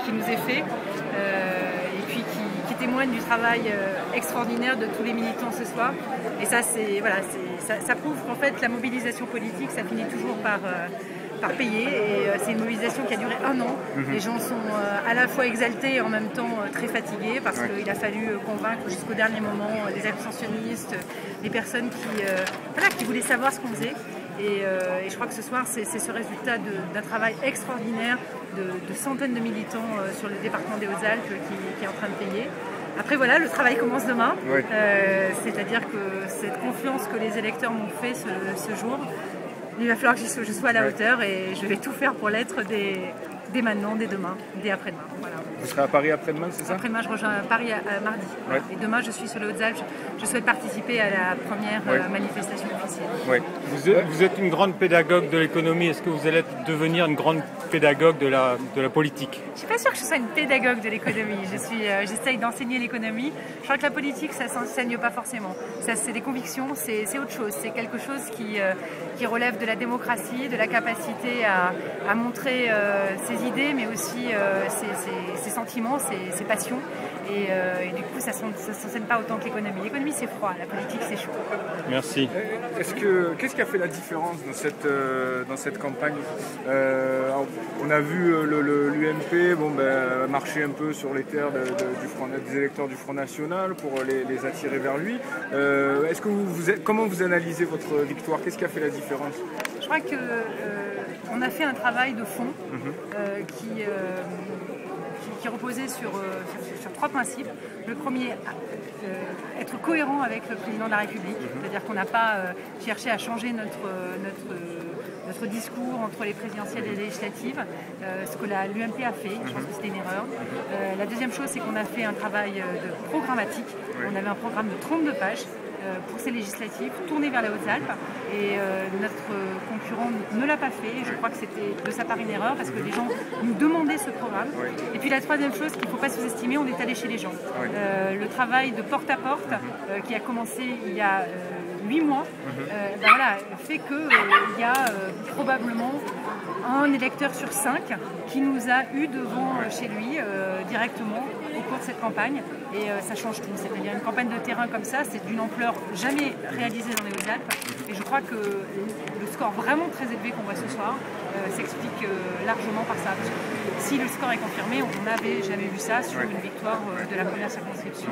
qui nous est fait et puis qui témoigne du travail extraordinaire de tous les militants ce soir. Et ça, ça prouve qu'en fait la mobilisation politique, ça finit toujours par payer, et c'est une mobilisation qui a duré 1 an. Les gens sont à la fois exaltés et en même temps très fatigués parce qu'il a fallu convaincre jusqu'au dernier moment des abstentionnistes, des personnes qui voulaient savoir ce qu'on faisait. Et je crois que ce soir, c'est ce résultat d'un travail extraordinaire de centaines de militants sur le département des Hautes-Alpes qui est en train de payer. Après voilà, le travail commence demain, c'est-à-dire que cette confiance que les électeurs m'ont fait ce jour, il va falloir que je sois à la hauteur, et je vais tout faire pour l'être dès maintenant, dès demain, dès après-demain. Voilà. Vous serez à Paris après-demain, c'est ça? Après-demain, je rejoins Paris mardi. Et demain, je suis sur les Hautes-Alpes. Je souhaite participer à la première manifestation officielle. Vous êtes une grande pédagogue de l'économie. Est-ce que vous allez devenir une grande pédagogue de la politique? Je ne suis pas sûre que je sois une pédagogue de l'économie. J'essaye d'enseigner l'économie. Je crois que la politique, ça ne s'enseigne pas forcément. Ça, c'est des convictions, c'est autre chose. C'est quelque chose qui relève de la démocratie, de la capacité à montrer ses idées, mais aussi ses sentiments, ses passions. Et du coup, ça ne s'enseigne pas autant que l'économie. L'économie, c'est froid. La politique, c'est chaud. Merci. Qu'est-ce qui a fait la différence dans cette campagne? On a vu l'UMP marcher un peu sur les terres des électeurs du Front National pour les attirer vers lui. Comment vous analysez votre victoire? Qu'est-ce qui a fait la différence? Je crois qu'on a fait un travail de fond qui reposait sur 3 principes. Le premier, être cohérent avec le président de la République, c'est-à-dire qu'on n'a pas cherché à changer notre discours entre les présidentielles et les législatives, ce que l'UMP a fait. Je pense que c'était une erreur. La deuxième chose, c'est qu'on a fait un travail de programmatique. On avait un programme de 32 pages pour ces législatives, tourné vers les Hautes-Alpes, et notre concurrent ne l'a pas fait. Je crois que c'était de sa part une erreur parce que les gens nous demandaient ce programme. Et puis la troisième chose qu'il ne faut pas sous-estimer, on est allé chez les gens. Le travail de porte-à-porte qui a commencé il y a 8 mois fait qu'il y a probablement un électeur sur 5 qui nous a eu devant chez lui directement au cours de cette campagne, et ça change tout. C'est-à-dire une campagne de terrain comme ça, c'est d'une ampleur jamais réalisée dans les Hautes-Alpes, et je crois que le score vraiment très élevé qu'on voit ce soir s'explique largement par ça. Parce que si le score est confirmé, on n'avait jamais vu ça sur une victoire de la première circonscription.